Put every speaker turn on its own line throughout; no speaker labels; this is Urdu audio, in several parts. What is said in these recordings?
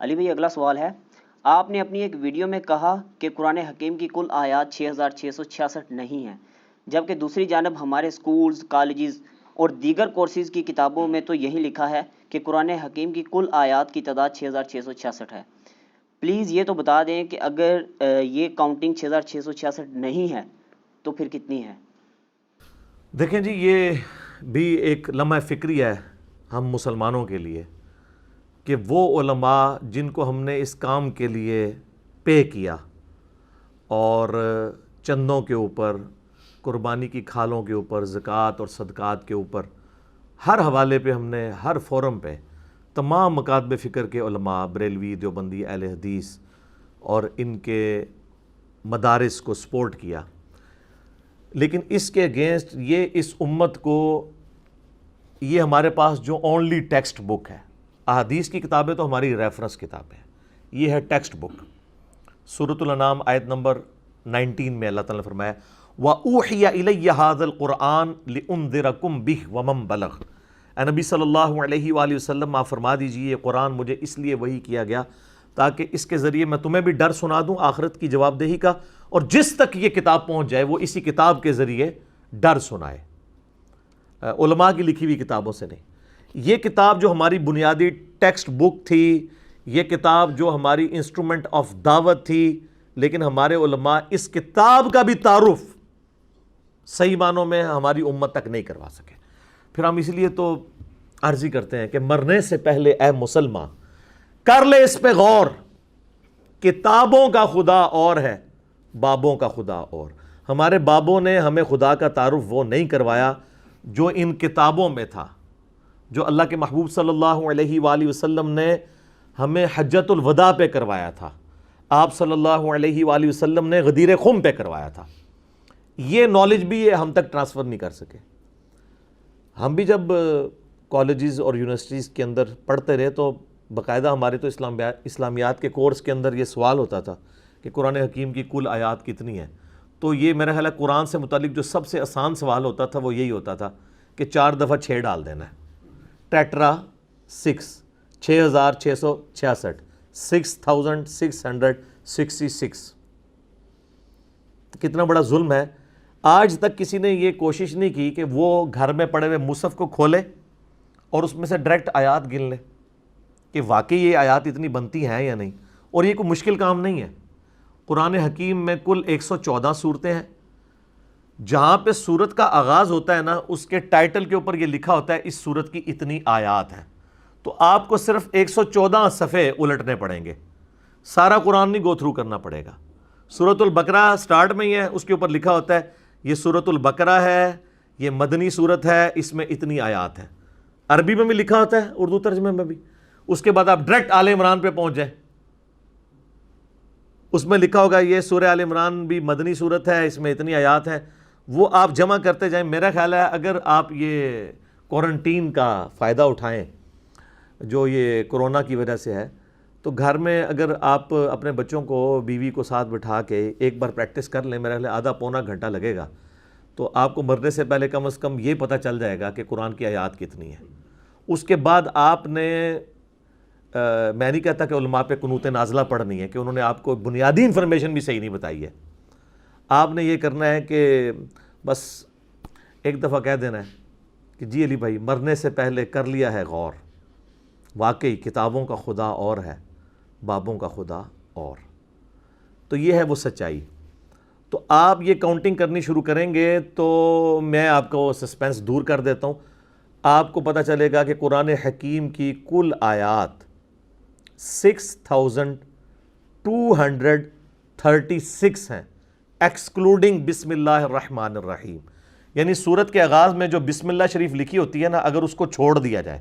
علی بھائی اگلا سوال ہے، آپ نے اپنی ایک ویڈیو میں کہا کہ قرآن حکیم کی کل آیات 6666 نہیں ہیں، جبکہ دوسری جانب ہمارے اسکولز، کالجز اور دیگر کورسز کی کتابوں میں تو یہی لکھا ہے کہ قرآن حکیم کی کل آیات کی تعداد 6666 ہے۔ پلیز یہ تو بتا دیں کہ اگر یہ کاؤنٹنگ 6666 نہیں ہے تو پھر کتنی ہے؟
دیکھیں جی، یہ بھی ایک لمحہ فکری ہے ہم مسلمانوں کے لیے کہ وہ علماء جن کو ہم نے اس کام کے لیے پے کیا اور چندوں کے اوپر، قربانی کی کھالوں کے اوپر، زکوٰۃ اور صدقات کے اوپر، ہر حوالے پہ ہم نے ہر فورم پہ تمام مکاتب فکر کے علماء، بریلوی، دیوبندی، اہل حدیث اور ان کے مدارس کو سپورٹ کیا، لیکن اس کے اگینسٹ یہ اس امت کو، یہ ہمارے پاس جو اونلی ٹیکسٹ بک ہے، احادیث کی کتابیں تو ہماری ریفرنس کتابیں ہیں، یہ ہے ٹیکسٹ بک۔ سورۃ الانعام آیت نمبر 19 میں اللہ تعالیٰ نے فرمایا وَأُوحِيَ إِلَيَّ هَذَا الْقُرْآنُ لِأُنذِرَكُم بِهِ وَمَن بَلَغَ۔ اے نبی صلی اللہ علیہ وآلہ وسلم، آپ فرما دیجئے یہ قرآن مجھے اس لیے وحی کیا گیا تاکہ اس کے ذریعے میں تمہیں بھی ڈر سنا دوں آخرت کی جواب دہی کا، اور جس تک یہ کتاب پہنچ جائے وہ اسی کتاب کے ذریعے ڈر سنائے، علماء کی لکھی ہوئی کتابوں سے نہیں۔ یہ کتاب جو ہماری بنیادی ٹیکسٹ بک تھی، یہ کتاب جو ہماری انسٹرومنٹ آف دعوت تھی، لیکن ہمارے علماء اس کتاب کا بھی تعارف صحیح معنوں میں ہماری امت تک نہیں کروا سکے۔ پھر ہم اس لیے تو عرضی کرتے ہیں کہ مرنے سے پہلے اے مسلمان کر لے اس پہ غور، کتابوں کا خدا اور ہے، بابوں کا خدا اور۔ ہمارے بابوں نے ہمیں خدا کا تعارف وہ نہیں کروایا جو ان کتابوں میں تھا، جو اللہ کے محبوب صلی اللہ علیہ وآلہ وسلم نے ہمیں حجۃ الوداع پہ کروایا تھا، آپ صلی اللہ علیہ وآلہ وسلم نے غدیر خم پہ کروایا تھا۔ یہ نالج بھی یہ ہم تک ٹرانسفر نہیں کر سکے۔ ہم بھی جب کالجز اور یونیورسٹیز کے اندر پڑھتے رہے تو باقاعدہ ہمارے تو اسلامیات کے کورس کے اندر یہ سوال ہوتا تھا کہ قرآن حکیم کی کل آیات کتنی ہیں، تو یہ میرا خیال ہے قرآن سے متعلق جو سب سے آسان سوال ہوتا تھا وہ یہی ہوتا تھا کہ 4 دفعہ 6 ڈال دینا ہے، ٹیٹرا 6، 6666، 6666۔ کتنا بڑا ظلم ہے۔ آج تک کسی نے یہ کوشش نہیں کی کہ وہ گھر میں پڑے ہوئے مصحف کو کھولے اور اس میں سے ڈائریکٹ آیات گن لے کہ واقعی یہ آیات اتنی بنتی ہیں یا نہیں، اور یہ کوئی مشکل کام نہیں ہے۔ قرآن حکیم میں کل 114 صورتیں ہیں، جہاں پہ صورت کا آغاز ہوتا ہے نا، اس کے ٹائٹل کے اوپر یہ لکھا ہوتا ہے اس صورت کی اتنی آیات ہیں، تو آپ کو صرف 114 صفحے الٹنے پڑیں گے، سارا قرآن نہیں گو تھرو کرنا پڑے گا۔ سورۃ البقرہ سٹارٹ میں ہی ہے، اس کے اوپر لکھا ہوتا ہے یہ سورۃ البقرہ ہے، یہ مدنی صورت ہے، اس میں اتنی آیات ہیں، عربی میں بھی لکھا ہوتا ہے، اردو ترجمے میں بھی۔ اس کے بعد آپ ڈائریکٹ آل عمران پہ پہنچ جائیں، اس میں لکھا ہوگا یہ سورہ آل عمران بھی مدنی صورت ہے، اس میں اتنی آیات ہیں، وہ آپ جمع کرتے جائیں۔ میرا خیال ہے اگر آپ یہ کوارنٹین کا فائدہ اٹھائیں جو یہ کرونا کی وجہ سے ہے، تو گھر میں اگر آپ اپنے بچوں کو، بیوی کو ساتھ بٹھا کے ایک بار پریکٹس کر لیں، میرا خیال ہے آدھا پونا گھنٹہ لگے گا، تو آپ کو مرنے سے پہلے کم از کم یہ پتہ چل جائے گا کہ قرآن کی آیات کتنی ہیں۔ اس کے بعد آپ نے، میں نہیں کہتا کہ علماء پہ قنوت نازلہ پڑھنی ہے کہ انہوں نے آپ کو بنیادی انفارمیشن بھی صحیح نہیں بتائی ہے، آپ نے یہ کرنا ہے کہ بس ایک دفعہ کہہ دینا ہے کہ جی علی بھائی مرنے سے پہلے کر لیا ہے غور، واقعی کتابوں کا خدا اور ہے، بابوں کا خدا اور۔ تو یہ ہے وہ سچائی۔ تو آپ یہ کاؤنٹنگ کرنی شروع کریں گے تو میں آپ کو سسپینس دور کر دیتا ہوں، آپ کو پتہ چلے گا کہ قرآن حکیم کی کل آیات 6236 ہیں، ایکسکلوڈنگ بسم اللہ الرحمن الرحیم، یعنی سورت کے آغاز میں جو بسم اللہ شریف لکھی ہوتی ہے نا، اگر اس کو چھوڑ دیا جائے،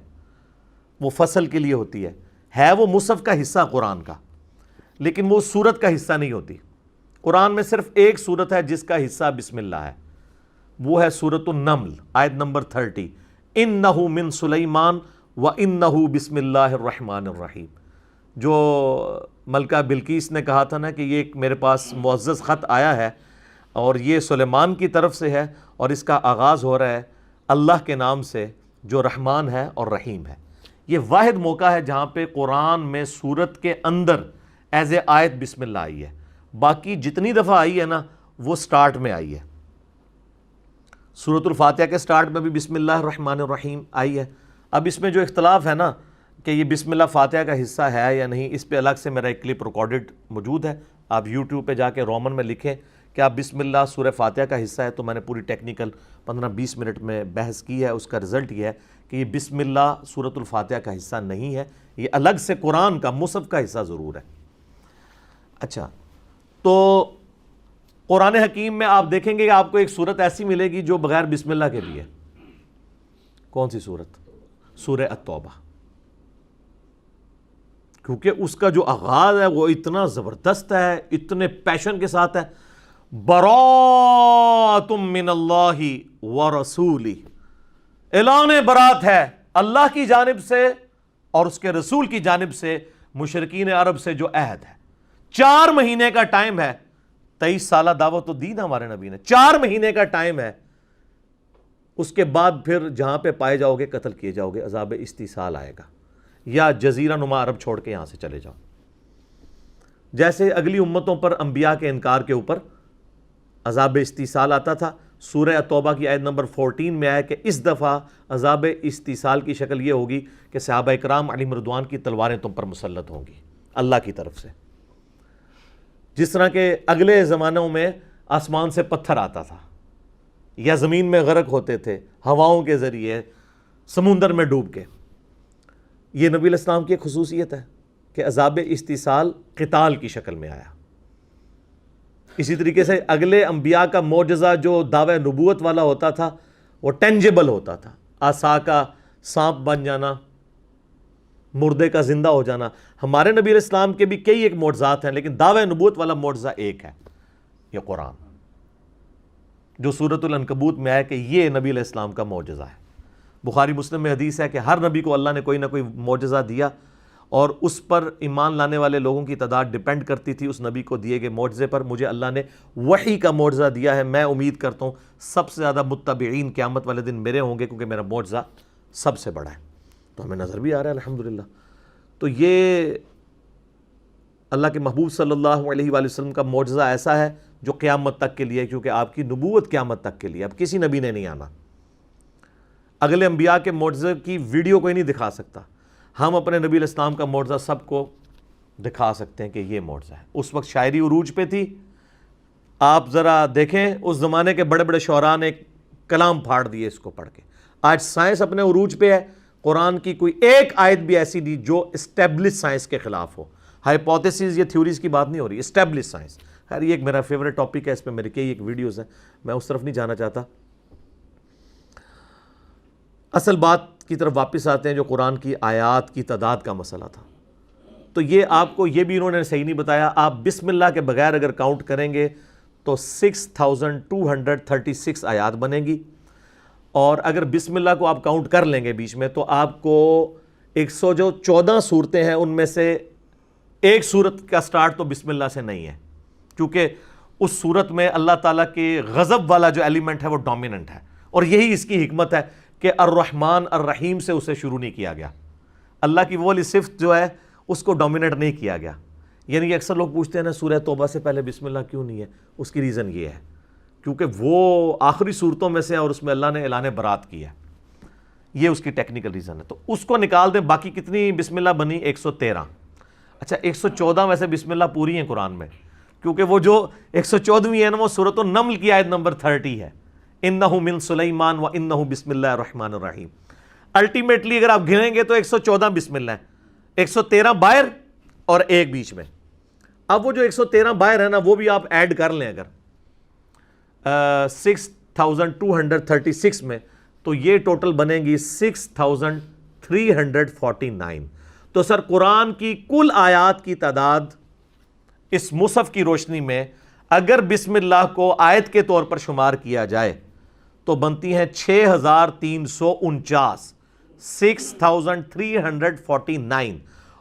وہ فصل کے لیے ہوتی ہے وہ مصحف کا حصہ قرآن کا، لیکن وہ سورت کا حصہ نہیں ہوتی۔ قرآن میں صرف ایک سورت ہے جس کا حصہ بسم اللہ ہے، وہ ہے سورۃ النمل آیت نمبر 30، اِنَّهُ مِن سُلَيْمَانَ وَإِنَّهُ بسم اللہ الرحمن الرحیم۔ جو ملکہ بلقیس نے کہا تھا نا کہ یہ میرے پاس معزز خط آیا ہے اور یہ سلیمان کی طرف سے ہے اور اس کا آغاز ہو رہا ہے اللہ کے نام سے جو رحمان ہے اور رحیم ہے۔ یہ واحد موقع ہے جہاں پہ قرآن میں سورت کے اندر ایز اے آیت بسم اللہ آئی ہے. باقی جتنی دفعہ آئی ہے نا وہ سٹارٹ میں آئی ہے. سورۃ الفاتحہ کے سٹارٹ میں بھی بسم اللہ الرحمن الرحیم آئی ہے. اب اس میں جو اختلاف ہے نا کہ یہ بسم اللہ فاتحہ کا حصہ ہے یا نہیں، اس پہ الگ سے میرا ایک کلپ ریکارڈڈ موجود ہے. آپ یوٹیوب پہ جا کے رومن میں لکھیں کہ آپ بسم اللہ سورہ فاتحہ کا حصہ ہے، تو میں نے پوری ٹیکنیکل 15-20 منٹ میں بحث کی ہے. اس کا رزلٹ یہ ہے کہ یہ بسم اللہ سورۃ الفاتحہ کا حصہ نہیں ہے، یہ الگ سے قرآن کا مصحف کا حصہ ضرور ہے. اچھا، تو قرآن حکیم میں آپ دیکھیں گے کہ آپ کو ایک صورت ایسی ملے گی جو بغیر بسم اللہ کے بھی ہے. کون سی صورت؟ سورہ التوبہ. کیونکہ اس کا جو آغاز ہے وہ اتنا زبردست ہے، اتنے پیشن کے ساتھ ہے. براءۃ من اللہ ورسولہ، اعلان برات ہے اللہ کی جانب سے اور اس کے رسول کی جانب سے مشرکین عرب سے جو عہد ہے. 4 مہینے کا ٹائم ہے. 23 سالہ دعوت و دین ہمارے نبی نے. 4 مہینے کا ٹائم ہے. اس کے بعد پھر جہاں پہ پائے جاؤ گے قتل کیے جاؤ گے، عذاب استیصال آئے گا، یا جزیرہ نما عرب چھوڑ کے یہاں سے چلے جاؤ. جیسے اگلی امتوں پر انبیاء کے انکار کے اوپر عذاب استیصال آتا تھا. سورہ توبہ کی آیت نمبر 14 میں آیا کہ اس دفعہ عذاب استیصال کی شکل یہ ہوگی کہ صحابہ اکرام علیہم رضوان کی تلواریں تم پر مسلط ہوں گی اللہ کی طرف سے. جس طرح کہ اگلے زمانوں میں آسمان سے پتھر آتا تھا یا زمین میں غرق ہوتے تھے ہواؤں کے ذریعے، سمندر میں ڈوب کے. یہ نبی علیہ السلام کی ایک خصوصیت ہے کہ عذاب استیصال قتال کی شکل میں آیا. اسی طریقے سے اگلے انبیاء کا معجزہ جو دعوی نبوت والا ہوتا تھا وہ ٹینجیبل ہوتا تھا. عصا کا سانپ بن جانا، مردے کا زندہ ہو جانا. ہمارے نبی علیہ السلام کے بھی کئی ایک معجزات ہیں، لیکن دعوی نبوت والا معجزہ ایک ہے، یہ قرآن، جو سورۃ العنکبوت میں آیا کہ یہ نبی علیہ السلام کا معجزہ ہے. بخاری مسلم میں حدیث ہے کہ ہر نبی کو اللہ نے کوئی نہ کوئی معجزہ دیا اور اس پر ایمان لانے والے لوگوں کی تعداد ڈیپینڈ کرتی تھی اس نبی کو دیے گئے معجزے پر. مجھے اللہ نے وحی کا معجزہ دیا ہے. میں امید کرتا ہوں سب سے زیادہ متبعین قیامت والے دن میرے ہوں گے، کیونکہ میرا معجزہ سب سے بڑا ہے. تو ہمیں نظر بھی آ رہا ہے الحمدللہ. تو یہ اللہ کے محبوب صلی اللہ علیہ وآلہ وسلم کا معجزہ ایسا ہے جو قیامت تک کے لیے، کیونکہ آپ کی نبوت قیامت تک کے لیے، اب کسی نبی نے نہیں آنا. اگلے انبیاء کے معجزے کی ویڈیو کوئی نہیں دکھا سکتا. ہم اپنے نبی علیہ السلام کا معجزہ سب کو دکھا سکتے ہیں کہ یہ معجزہ ہے. اس وقت شاعری عروج پہ تھی. آپ ذرا دیکھیں اس زمانے کے بڑے بڑے شعراء نے کلام پھاڑ دیے اس کو پڑھ کے. آج سائنس اپنے عروج پہ ہے. قرآن کی کوئی ایک آیت بھی ایسی نہیں جو اسٹیبلش سائنس کے خلاف ہو. ہائپوتھیسز یا تھیوریز کی بات نہیں ہو رہی، اسٹیبلش سائنس. خیر یہ ایک میرا فیوریٹ ٹاپک ہے، اس پہ میری کئی ایک ویڈیوز ہیں، میں اس طرف نہیں جانا چاہتا. اصل بات کی طرف واپس آتے ہیں جو قرآن کی آیات کی تعداد کا مسئلہ تھا. تو یہ آپ کو یہ بھی انہوں نے صحیح نہیں بتایا. آپ بسم اللہ کے بغیر اگر کاؤنٹ کریں گے تو 6236 آیات بنیں گی، اور اگر بسم اللہ کو آپ کاؤنٹ کر لیں گے بیچ میں تو آپ کو 114 صورتیں ہیں، ان میں سے ایک صورت کا سٹارٹ تو بسم اللہ سے نہیں ہے، کیونکہ اس صورت میں اللہ تعالیٰ کے غضب والا جو ایلیمنٹ ہے وہ ڈومیننٹ ہے. اور یہی اس کی حکمت ہے کہ الرحمن الرحیم سے اسے شروع نہیں کیا گیا. اللہ کی وہ والی صفت جو ہے اس کو ڈومینیٹ نہیں کیا گیا. یعنی اکثر لوگ پوچھتے ہیں نا سورہ توبہ سے پہلے بسم اللہ کیوں نہیں ہے؟ اس کی ریزن یہ ہے کیونکہ وہ آخری صورتوں میں سے اور اس میں اللہ نے اعلان برات کی ہے. یہ اس کی ٹیکنیکل ریزن ہے. تو اس کو نکال دیں. باقی کتنی بسم اللہ بنی؟ 113. اچھا 114 ویسے بسم اللہ پوری ہیں قرآن میں، کیونکہ وہ جو 114ویں ہے نا وہ سورۃ النمل کی آیت نمبر 30 ہے. انہ من سلیمان و انہ بسم اللہ الرحمن الرحیم. الٹیمیٹلی اگر آپ گنیں گے تو 114 بسم اللہ ہے، 113 باہر اور ایک بیچ میں. اب وہ جو 113 باہر ہے نا وہ بھی آپ ایڈ کر لیں اگر 6236 میں، تو یہ ٹوٹل بنیں گی 6349. تو سر قرآن کی کل آیات کی تعداد اس مصحف کی روشنی میں اگر بسم اللہ کو آیت کے طور پر شمار کیا جائے تو بنتی ہیں 6349، 6349.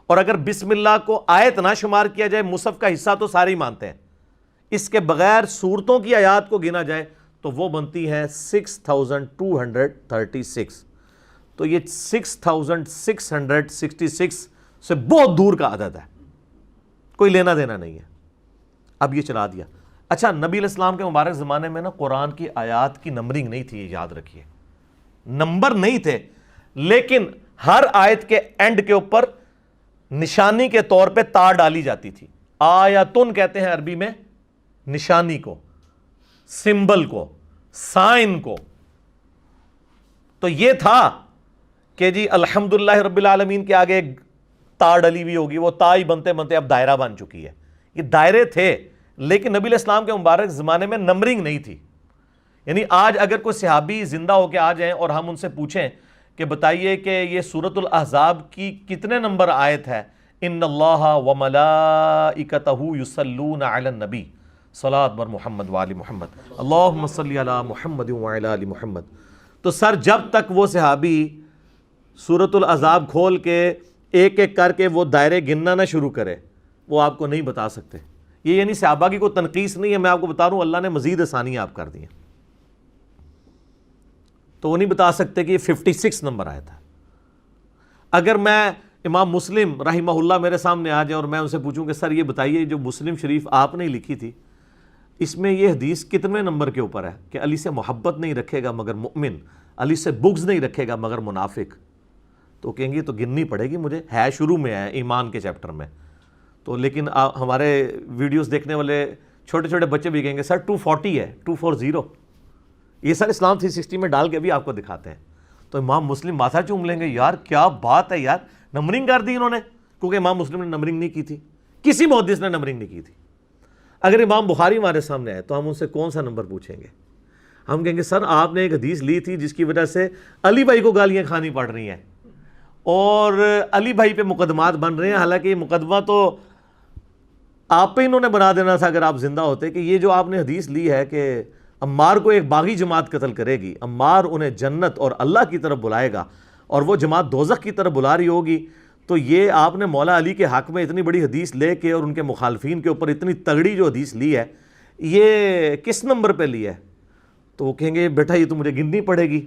اور اگر بسم اللہ کو آیت نہ شمار کیا جائے، مصحف کا حصہ تو سارے ہی مانتے ہیں، اس کے بغیر صورتوں کی آیات کو گنا جائے تو وہ بنتی ہے 6236. تو یہ 6666 سے بہت دور کا عدد ہے، کوئی لینا دینا نہیں ہے. اب یہ چلا دیا. اچھا، نبی علیہ السلام کے مبارک زمانے میں نا قرآن کی آیات کی نمبرنگ نہیں تھی، یاد رکھیے، نمبر نہیں تھے، لیکن ہر آیت کے اینڈ کے اوپر نشانی کے طور پہ تا ڈالی جاتی تھی. آیتن کہتے ہیں عربی میں نشانی کو، سمبل کو، سائن کو. تو یہ تھا کہ جی الحمدللہ رب العالمین کے آگے ایک تا ڈلی ہوئی ہوگی، وہ تا ہی بنتے بنتے اب دائرہ بن چکی ہے. یہ دائرے تھے، لیکن نبی علیہ السلام کے مبارک زمانے میں نمبرنگ نہیں تھی. یعنی آج اگر کوئی صحابی زندہ ہو کے آ جائیں اور ہم ان سے پوچھیں کہ بتائیے کہ یہ سورۃ الاحزاب کی کتنے نمبر آیت ہے، ان اللہ وملائکتہ یصلون علی النبی صلاۃ بر محمد وآل محمد اللہم صلی علی محمد وعلی آل محمد، تو سر جب تک وہ صحابی سورۃ الاحزاب کھول کے ایک ایک کر کے وہ دائرے گننا نہ شروع کرے، وہ آپ کو نہیں بتا سکتے. یہ یعنی صحابہ کی کوئی تنقیص نہیں ہے، میں آپ کو بتا رہا ہوں اللہ نے مزید آسانیاں آپ کر دی ہیں. تو وہ نہیں بتا سکتے کہ یہ 56 نمبر آیا تھا. اگر میں امام مسلم رحمہ اللہ میرے سامنے آ جائے اور میں ان سے پوچھوں کہ سر یہ بتائیے جو مسلم شریف آپ نے لکھی تھی اس میں یہ حدیث کتنے نمبر کے اوپر ہے کہ علی سے محبت نہیں رکھے گا مگر مؤمن، علی سے بغض نہیں رکھے گا مگر منافق، تو کہیں گے تو گننی پڑے گی مجھے، ہے شروع میں ہے ایمان کے چیپٹر میں. تو لیکن ہمارے ویڈیوز دیکھنے والے چھوٹے چھوٹے بچے بھی کہیں گے سر 240 ہے، 240، یہ سر اسلام 360 میں ڈال کے بھی آپ کو دکھاتے ہیں. تو امام مسلم ماتھا چوم لیں گے، یار کیا بات ہے یار، نمبرنگ کر دی انہوں نے، کیونکہ امام مسلم نے نمبرنگ نہیں کی تھی، کسی محدث نے نمبرنگ نہیں کی تھی. اگر امام بخاری ہمارے سامنے آئے تو ہم ان سے کون سا نمبر پوچھیں گے؟ ہم کہیں گے سر آپ نے ایک حدیث لی تھی جس کی وجہ سے علی بھائی کو گالیاں کھانی پڑ رہی ہیں اور علی بھائی پہ مقدمات بن رہے ہیں، حالانکہ یہ مقدمہ تو آپ پہ انہوں نے بنا دینا تھا اگر آپ زندہ ہوتے، کہ یہ جو آپ نے حدیث لی ہے کہ عمار کو ایک باغی جماعت قتل کرے گی، عمار انہیں جنت اور اللہ کی طرف بلائے گا اور وہ جماعت دوزخ کی طرف بلا رہی ہوگی، تو یہ آپ نے مولا علی کے حق میں اتنی بڑی حدیث لے کے اور ان کے مخالفین کے اوپر اتنی تگڑی جو حدیث لی ہے، یہ کس نمبر پہ لی ہے؟ تو وہ کہیں گے بیٹا یہ تو مجھے گننی پڑے گی.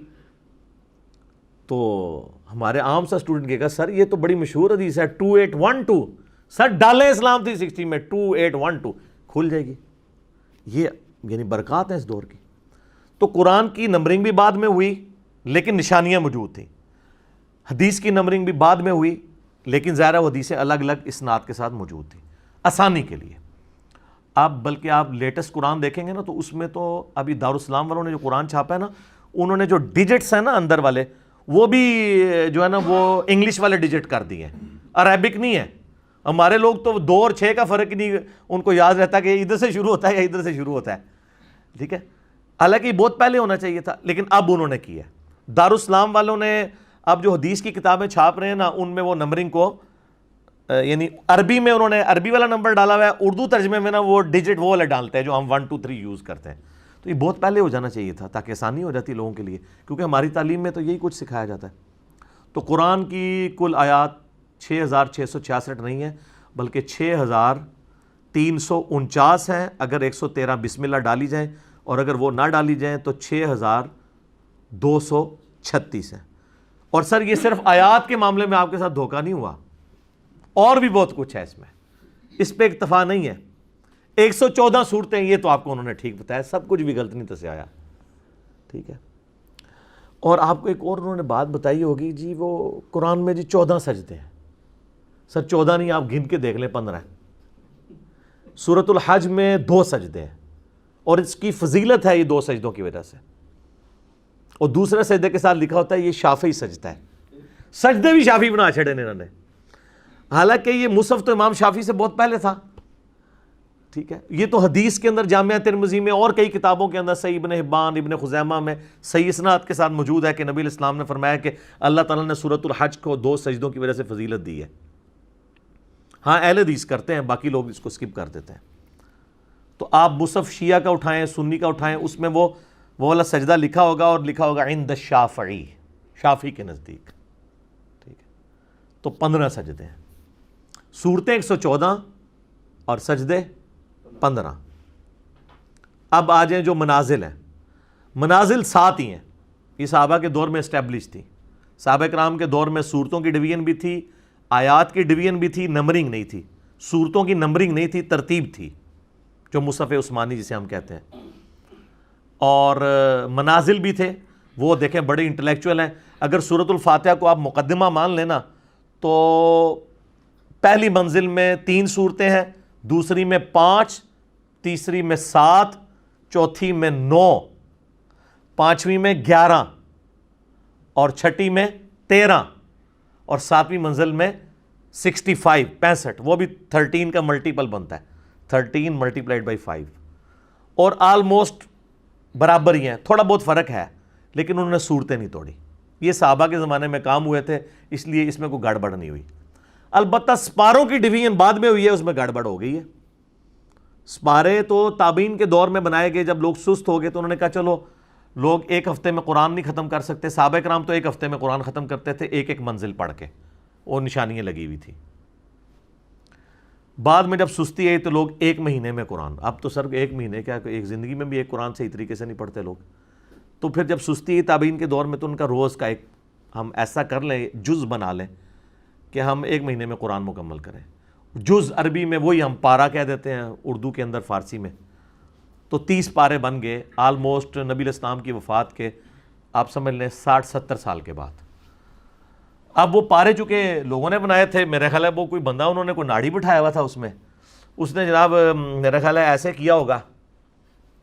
تو ہمارے عام سا اسٹوڈنٹ کہے گا سر یہ تو بڑی مشہور حدیث ہے 2812، سر ڈالیں اسلام 360 میں 2812 کھل جائے گی. یہ یعنی برکات ہیں اس دور کی. تو قرآن کی نمبرنگ بھی بعد میں ہوئی لیکن نشانیاں موجود تھیں، حدیث کی نمبرنگ بھی بعد میں ہوئی لیکن ظاہر وہ حدیثیں الگ الگ اسناد کے ساتھ موجود تھیں آسانی کے لیے. آپ بلکہ آپ لیٹسٹ قرآن دیکھیں گے نا تو اس میں تو ابھی دارالاسلام والوں نے جو قرآن چھاپا ہے نا، انہوں نے جو ڈیجٹس ہیں نا اندر والے وہ بھی جو ہے نا وہ انگلش والے ڈیجٹ کر دیے ہیں، عربک نہیں ہے. ہمارے لوگ تو 2 اور 6 کا فرق ہی نہیں ان کو یاد رہتا کہ ادھر سے شروع ہوتا ہے یا ادھر سے شروع ہوتا ہے. ٹھیک ہے، حالانکہ یہ بہت پہلے ہونا چاہیے تھا لیکن اب انہوں نے کیا. دارالاسلام والوں نے اب جو حدیث کی کتابیں چھاپ رہے ہیں نا ان میں وہ نمبرنگ کو یعنی عربی میں انہوں نے عربی والا نمبر ڈالا ہوا ہے، اردو ترجمے میں نا وہ ڈیجٹ وہ والے ڈالتے ہیں جو ہم 1 2 3 یوز کرتے ہیں. تو یہ بہت پہلے ہو جانا چاہیے تھا تاکہ آسانی ہو جاتی لوگوں کے لیے، کیونکہ ہماری تعلیم میں تو یہی کچھ سکھایا جاتا ہے. تو قرآن کی کل آیات 6666 نہیں ہے بلکہ 6349 ہیں اگر 113 بسم اللہ ڈالی جائیں، اور اگر وہ نہ ڈالی جائیں تو 6236 ہیں. اور سر یہ صرف آیات کے معاملے میں آپ کے ساتھ دھوکہ نہیں ہوا، اور بھی بہت کچھ ہے اس میں، اس پہ اکتفا نہیں ہے. 114 صورتیں یہ تو آپ کو انہوں نے ٹھیک بتایا، سب کچھ بھی غلط نہیں تو سے آیا. ٹھیک ہے، اور آپ کو ایک اور انہوں نے بات بتائی ہوگی جی وہ قرآن میں جی 14 سجدے ہیں. سر 14 نہیں، آپ گن کے دیکھ لیں 15 ہیں. سورۃ الحج میں 2 سجدے ہیں اور اس کی فضیلت ہے یہ 2 سجدوں کی وجہ سے، اور دوسرے سجدے کے ساتھ لکھا ہوتا ہے یہ شافعی سجدہ ہے. سجدے بھی شافعی بنا چھڑے انہوں نے، حالانکہ یہ مصحف تو امام شافعی سے بہت پہلے تھا. ٹھیک ہے، یہ تو حدیث کے اندر جامعہ ترمذی میں اور کئی کتابوں کے اندر صحیح ابن حبان ابن خزیمہ میں صحیح اسناد کے ساتھ موجود ہے کہ نبی علیہ السلام نے فرمایا کہ اللہ تعالیٰ نے سورۃ الحج کو 2 سجدوں کی وجہ سے فضیلت دی ہے. ہاں اہل حدیث کرتے ہیں، باقی لوگ اس کو سکپ کر دیتے ہیں. تو آپ مصحف شیعہ کا اٹھائیں سنی کا اٹھائیں، اس میں وہ والا سجدہ لکھا ہوگا اور لکھا ہوگا عند الشافعی، شافعی کے نزدیک. ٹھیک ہے، تو 15 سجدے ہیں، صورتیں 114 اور سجدے 15. اب آ جائیں جو منازل ہیں، منازل 7 ہی ہیں، یہ صحابہ کے دور میں اسٹیبلش تھی. صحابہ کرام کے دور میں صورتوں کی ڈویژن بھی تھی، آیات کی ڈویژن بھی تھی، نمبرنگ نہیں تھی، صورتوں کی نمبرنگ نہیں تھی، ترتیب تھی، جو مصحف عثمانی جسے ہم کہتے ہیں، اور منازل بھی تھے. وہ دیکھیں بڑے انٹلیکچوئل ہیں. اگر سورۃ الفاتحہ کو آپ مقدمہ مان لینا تو پہلی منزل میں 3 صورتیں ہیں، دوسری میں 5، تیسری میں 7، چوتھی میں 9، پانچویں میں 11، اور چھٹی میں 13، اور 7ویں منزل میں 65، وہ بھی 13 کا ملٹیپل بنتا ہے، 13 ملٹیپلائڈ بائی 5، اور آلموسٹ برابر ہی ہیں، تھوڑا بہت فرق ہے، لیکن انہوں نے صورتیں نہیں توڑی. یہ صحابہ کے زمانے میں کام ہوئے تھے، اس لیے اس میں کوئی گڑبڑ نہیں ہوئی. البتہ سپاروں کی ڈویژن بعد میں ہوئی ہے، اس میں گڑبڑ ہو گئی ہے. سپارے تو تابعین کے دور میں بنائے گئے، جب لوگ سست ہو گئے تو انہوں نے کہا چلو لوگ ایک ہفتے میں قرآن نہیں ختم کر سکتے. صحابہ کرام تو ایک ہفتے میں قرآن ختم کرتے تھے، ایک ایک منزل پڑھ کے، وہ نشانیاں لگی ہوئی تھی. بعد میں جب سستی آئی تو لوگ ایک مہینے میں قرآن، اب تو سر ایک مہینے کیا، ایک زندگی میں بھی ایک قرآن صحیح طریقے سے نہیں پڑھتے لوگ. تو پھر جب سستی آئی تابعین کے دور میں تو ان کا روز کا ایک ہم ایسا کر لیں، جز بنا لیں کہ ہم ایک مہینے میں قرآن مکمل کریں. جز عربی میں وہی ہم پارا کہہ دیتے ہیں، اردو کے اندر فارسی میں، تو 30 پارے بن گئے آلموسٹ نبی علیہ السلام کی وفات کے آپ سمجھ لیں 60-70 سال کے بعد. اب وہ پارے چونکہ لوگوں نے بنائے تھے، میرا خیال ہے وہ کوئی بندہ انہوں نے کوئی ناڑی بٹھایا ہوا تھا اس میں، اس نے جناب میرا خیال ہے ایسے کیا ہوگا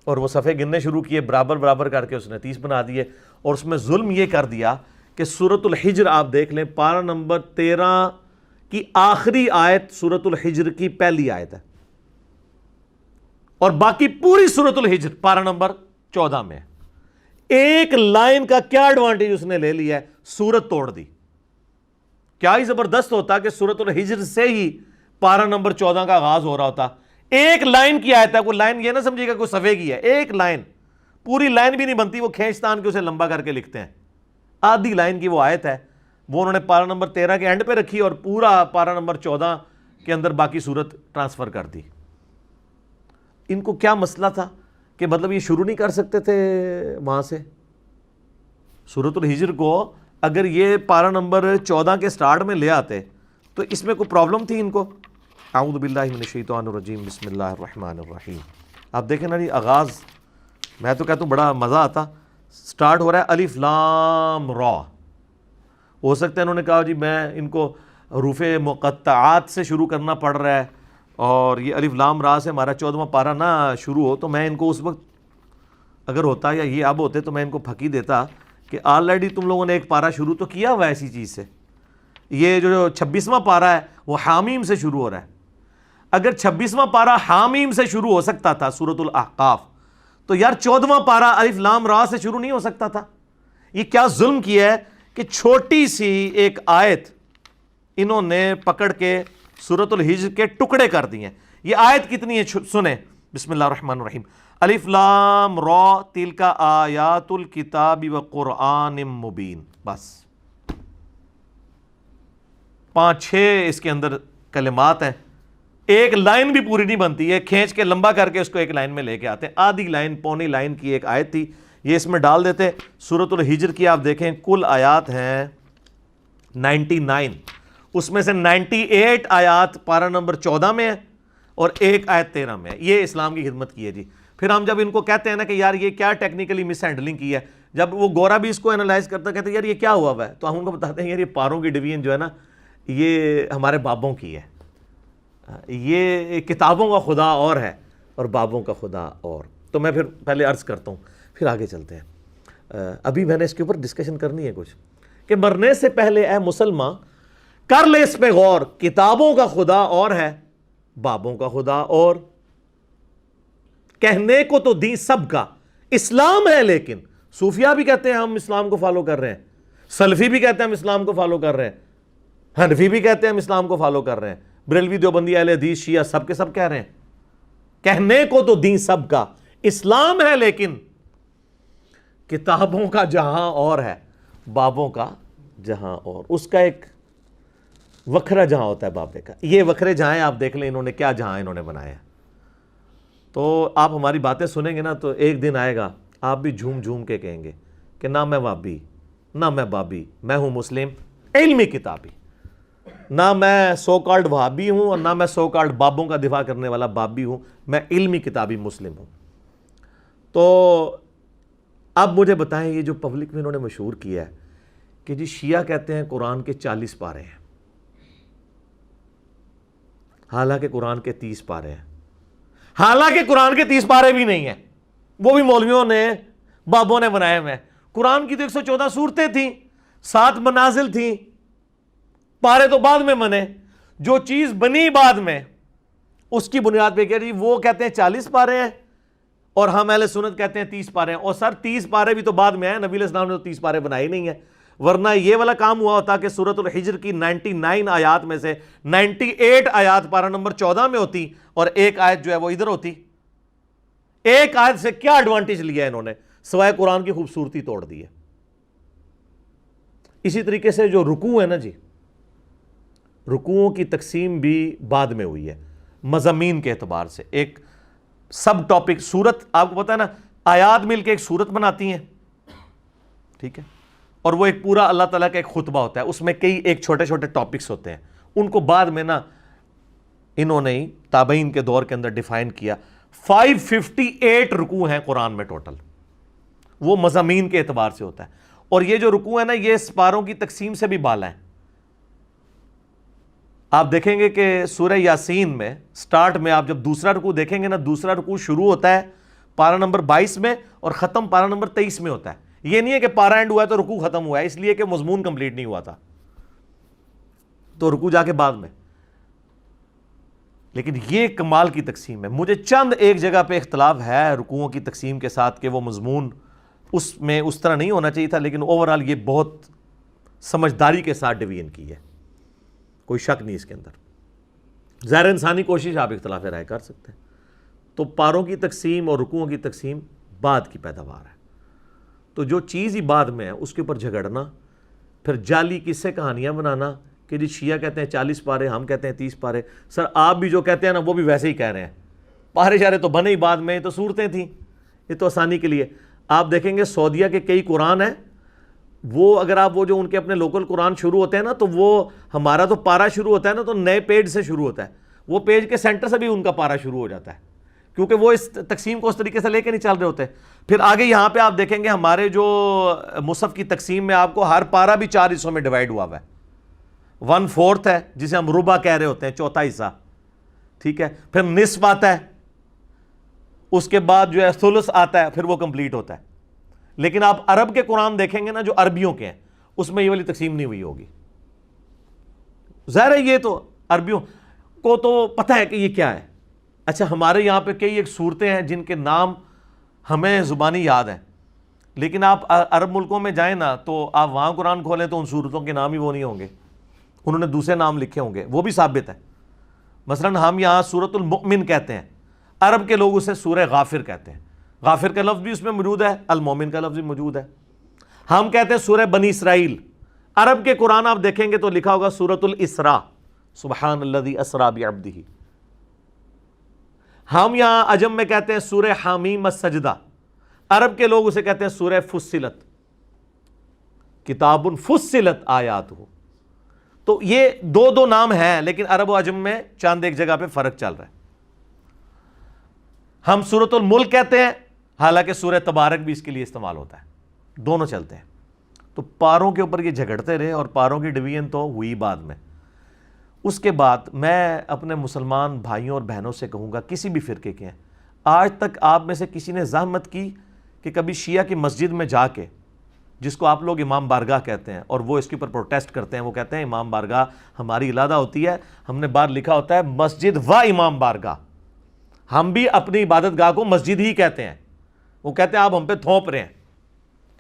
اور وہ صفحے گننے شروع کیے، برابر برابر کر کے اس نے 30 بنا دیے. اور اس میں ظلم یہ کر دیا کہ سورۃ الحجر آپ دیکھ لیں، پارہ نمبر 13 کی آخری آیت سورۃ الحجر کی پہلی آیت ہے، اور باقی پوری سورۃ الحجر پارہ نمبر 14 میں ہے. ایک لائن کا کیا ایڈوانٹیج اس نے لے لیا ہے، سورت توڑ دی. کیا ہی زبردست ہوتا کہ سورۃ الحجر سے ہی پارہ نمبر 14 کا آغاز ہو رہا ہوتا. ایک لائن کی آیت ہے، کوئی لائن یہ نہ سمجھے گا کوئی صفحے کی ہے، ایک لائن، پوری لائن بھی نہیں بنتی، وہ کھینچتان کے اسے لمبا کر کے لکھتے ہیں. آدھی لائن کی وہ آیت ہے، وہ انہوں نے پارہ نمبر 13 کے اینڈ پہ رکھی اور پورا پارہ نمبر 14 کے اندر باقی صورت ٹرانسفر کر دی. ان کو کیا مسئلہ تھا کہ مطلب یہ شروع نہیں کر سکتے تھے وہاں سے سورۃ الحجر کو؟ اگر یہ پارہ نمبر 14 کے سٹارٹ میں لے آتے تو اس میں کوئی پرابلم تھی ان کو؟ اعوذ باللہ من الشیطان الرجیم، بسم اللہ الرحمن الرحیم. آپ دیکھیں نا جی، آغاز میں تو کہتا ہوں بڑا مزہ آتا. سٹارٹ ہو رہا ہے الف لام را. ہو سکتا ہے انہوں نے کہا جی میں ان کو حروف مقطعات سے شروع کرنا پڑ رہا ہے اور یہ الف لام را سے ہمارا 14واں پارہ نہ شروع ہو، تو میں ان کو اس وقت اگر ہوتا یا یہ اب ہوتے تو میں ان کو پھکی دیتا کہ آلریڈی تم لوگوں نے ایک پارہ شروع تو کیا ہوا ہے ایسی چیز سے. یہ جو 26واں پارہ ہے وہ حامیم سے شروع ہو رہا ہے. اگر 26واں پارہ حامیم سے شروع ہو سکتا تھا سورۃ الاحقاف، تو یار 14واں پارہ الف لام را سے شروع نہیں ہو سکتا تھا؟ یہ کیا ظلم کیا ہے کہ چھوٹی سی ایک آیت انہوں نے پکڑ کے سورۃ الحجر کے ٹکڑے کر دیے. یہ آیت کتنی ہے سنیں، بسم اللہ الرحمن الرحیم. الف لام را تلک آیات الکتاب وقرآن مبین. بس 5-6 اس کے اندر کلمات ہیں، ایک لائن بھی پوری نہیں بنتی ہے، کھینچ کے لمبا کر کے اس کو ایک لائن میں لے کے آتے ہیں. آدھی لائن پونی لائن کی ایک آیت تھی، یہ اس میں ڈال دیتے. سورۃ الحجر کی آپ دیکھیں کل آیات ہیں 99، اس میں سے 98 آیات پارہ نمبر 14 میں ہے اور ایک آیت 13 میں ہے. یہ اسلام کی خدمت کی ہے جی. پھر ہم جب ان کو کہتے ہیں نا کہ یار یہ کیا ٹیکنیکلی مس ہینڈلنگ کی ہے، جب وہ گورا بھی اس کو انالائز کرتا کہتے ہیں یار یہ کیا ہوا ہے، تو ہم ان کو بتاتے ہیں یار یہ پاروں کی ڈویژن جو ہے نا یہ ہمارے بابوں کی ہے. یہ کتابوں کا خدا اور ہے اور بابوں کا خدا اور. تو میں پھر پہلے عرض کرتا ہوں پھر آگے چلتے ہیں. ابھی میں نے اس کے اوپر ڈسکشن کرنی ہے کچھ کہ مرنے سے پہلے اے مسلمان کر لے اس پہ غور، کتابوں کا خدا اور ہے، بابوں کا خدا اور. کہنے کو تو دین سب کا اسلام ہے، لیکن صوفیہ بھی کہتے ہیں ہم اسلام کو فالو کر رہے ہیں، سلفی بھی کہتے ہیں ہم اسلام کو فالو کر رہے ہیں، حنفی بھی کہتے ہیں ہم اسلام کو فالو کر رہے ہیں، بریلوی دیوبندی اہل حدیث شیعہ سب کے سب کہہ رہے ہیں کہنے کو تو دین سب کا اسلام ہے، لیکن کتابوں کا جہاں اور ہے، بابوں کا جہاں اور. اس کا ایک وکھرا جہاں ہوتا ہے بابے کا. یہ وکھرے جہاں آپ دیکھ لیں انہوں نے کیا جہاں انہوں نے بنایا. تو آپ ہماری باتیں سنیں گے نا تو ایک دن آئے گا آپ بھی جھوم جھوم کے کہیں گے کہ نہ میں وابی نہ میں بابی، میں ہوں مسلم علمی کتابی، نہ میں سو کالڈ وہابی ہوں اور نہ میں سو کالڈ بابوں کا دفاع کرنے والا بابی ہوں، میں علمی کتابی مسلم ہوں۔ تو اب مجھے بتائیں، یہ جو پبلک میں انہوں نے مشہور کیا ہے کہ جی شیعہ کہتے ہیں قرآن کے 40 پارے ہیں، حالانکہ قرآن کے 30 پارے ہیں، حالانکہ قرآن کے 30 پارے بھی نہیں ہیں، وہ بھی مولویوں نے بابوں نے بنائے ہوئے ہیں۔ قرآن کی تو 114 سورتیں تھیں، 7 منازل تھیں، پارے تو بعد میں بنے، جو چیز بنی بعد میں اس کی بنیاد پہ کہہ رہی وہ کہتے ہیں 40 پارے ہیں اور ہم اہل سنت کہتے ہیں 30 پارے ہیں۔ اور سر 30 پارے بھی تو بعد میں ہیں، نبی علیہ السلام نے تو 30 پارے بنائے ہی نہیں ہیں، ورنہ یہ والا کام ہوا ہوتا کہ سورۃ الحجر کی 99 آیات میں سے 98 آیات پارہ نمبر 14 میں ہوتی اور ایک آیت جو ہے وہ ادھر ہوتی۔ ایک آیت سے کیا ایڈوانٹیج لیا ہے انہوں نے، سوائے قرآن کی خوبصورتی توڑ دی ہے۔ اسی طریقے سے جو رکوع ہے نا جی، رکوعوں کی تقسیم بھی بعد میں ہوئی ہے مضامین کے اعتبار سے۔ ایک سب ٹاپک سورت، آپ کو پتا ہے نا، آیات مل کے ایک سورت بناتی ہیں، ٹھیک ہے، اور وہ ایک پورا اللہ تعالیٰ کا ایک خطبہ ہوتا ہے، اس میں کئی ایک چھوٹے چھوٹے ٹاپکس ہوتے ہیں، ان کو بعد میں نا انہوں نے تابعین کے دور کے اندر ڈیفائن کیا۔ 558 رکوع ہیں قرآن میں ٹوٹل، وہ مضامین کے اعتبار سے ہوتا ہے۔ اور یہ جو رکوع ہے نا، یہ سپاروں کی تقسیم سے بھی بالا ہیں۔ آپ دیکھیں گے کہ سورہ یاسین میں سٹارٹ میں آپ جب دوسرا رکوع دیکھیں گے نا، دوسرا رکوع شروع ہوتا ہے پارہ نمبر 22 میں اور ختم پارہ نمبر 23 میں ہوتا ہے۔ یہ نہیں ہے کہ پارہ اینڈ ہوا ہے تو رکوع ختم ہوا ہے، اس لیے کہ مضمون کمپلیٹ نہیں ہوا تھا، تو رکوع جا کے بعد میں۔ لیکن یہ کمال کی تقسیم ہے۔ مجھے چند ایک جگہ پہ اختلاف ہے رکوعوں کی تقسیم کے ساتھ کہ وہ مضمون اس میں اس طرح نہیں ہونا چاہیے تھا، لیکن اوورآل یہ بہت سمجھداری کے ساتھ ڈویژن کی ہے، کوئی شک نہیں اس کے اندر۔ ظاہر انسانی کوشش، آپ اختلاف رائے کر سکتے ہیں۔ تو پاروں کی تقسیم اور رکوعوں کی تقسیم بعد کی پیداوار ہے، تو جو چیز ہی بعد میں ہے اس کے اوپر جھگڑنا، پھر جعلی قصے کہانیاں بنانا کہ جی شیعہ کہتے ہیں 40 پارے، ہم کہتے ہیں 30 پارے۔ سر آپ بھی جو کہتے ہیں نا وہ بھی ویسے ہی کہہ رہے ہیں، پارے شارے تو بنے ہی بعد میں، یہ تو صورتیں تھیں، یہ تو آسانی کے لیے۔ آپ دیکھیں گے سعودیہ کے کئی قرآن ہیں، وہ اگر آپ وہ جو ان کے اپنے لوکل قرآن شروع ہوتے ہیں نا، تو وہ ہمارا تو پارہ شروع ہوتا ہے نا تو نئے پیج سے شروع ہوتا ہے، وہ پیج کے سینٹر سے بھی ان کا پارہ شروع ہو جاتا ہے، کیونکہ وہ اس تقسیم کو اس طریقے سے لے کے نہیں چل رہے ہوتے۔ پھر آگے یہاں پہ آپ دیکھیں گے ہمارے جو مصحف کی تقسیم میں آپ کو ہر پارہ بھی 4 حصوں میں ڈیوائیڈ ہوا ہے۔ 1/4 ہے جسے ہم ربع کہہ رہے ہوتے ہیں، چوتھا حصہ، ٹھیک ہے، پھر نصف آتا ہے، اس کے بعد جو ہے ثلث آتا ہے، پھر وہ کمپلیٹ ہوتا ہے۔ لیکن آپ عرب کے قرآن دیکھیں گے نا جو عربیوں کے ہیں، اس میں یہ والی تقسیم نہیں ہوئی ہوگی۔ ظاہر ہے یہ تو عربیوں کو تو پتہ ہے کہ یہ کیا ہے۔ اچھا ہمارے یہاں پہ کئی ایک صورتیں ہیں جن کے نام ہمیں زبانی یاد ہیں، لیکن آپ عرب ملکوں میں جائیں نا تو آپ وہاں قرآن کھولیں تو ان صورتوں کے نام ہی وہ نہیں ہوں گے، انہوں نے دوسرے نام لکھے ہوں گے، وہ بھی ثابت ہے۔ مثلا ہم یہاں سورۃ المؤمن کہتے ہیں، عرب کے لوگ اسے سورہ غافر کہتے ہیں، غافر کا لفظ بھی اس میں موجود ہے، المومن کا لفظ بھی موجود ہے۔ ہم کہتے ہیں سورہ بنی اسرائیل، عرب کے قرآن آپ دیکھیں گے تو لکھا ہوگا سورۃ الاسراء، سبحان الذی اسریٰ بعبدہ۔ ہم یہاں عجم میں کہتے ہیں سورہ حامیم السجدہ، عرب کے لوگ اسے کہتے ہیں سورہ فصلت، کتاب فصلت آیاتہ۔ تو یہ دو نام ہیں، لیکن عرب و عجم میں چاند ایک جگہ پہ فرق چل رہا ہے۔ ہم سورۃ الملک کہتے ہیں، حالانکہ سورہ تبارک بھی اس کے لیے استعمال ہوتا ہے، دونوں چلتے ہیں۔ تو پاروں کے اوپر یہ جھگڑتے رہے اور پاروں کی ڈویژن تو ہوئی بعد میں۔ اس کے بعد میں اپنے مسلمان بھائیوں اور بہنوں سے کہوں گا، کسی بھی فرقے کے ہیں، آج تک آپ میں سے کسی نے زحمت کی کہ کبھی شیعہ کی مسجد میں جا کے، جس کو آپ لوگ امام بارگاہ کہتے ہیں اور وہ اس کے اوپر پروٹیسٹ کرتے ہیں، وہ کہتے ہیں امام بارگاہ ہماری علیحدہ ہوتی ہے، ہم نے باہر لکھا ہوتا ہے مسجد و امام بارگاہ، ہم بھی اپنی عبادت گاہ کو مسجد ہی کہتے ہیں، وہ کہتے ہیں آپ ہم پہ تھوپ رہے ہیں،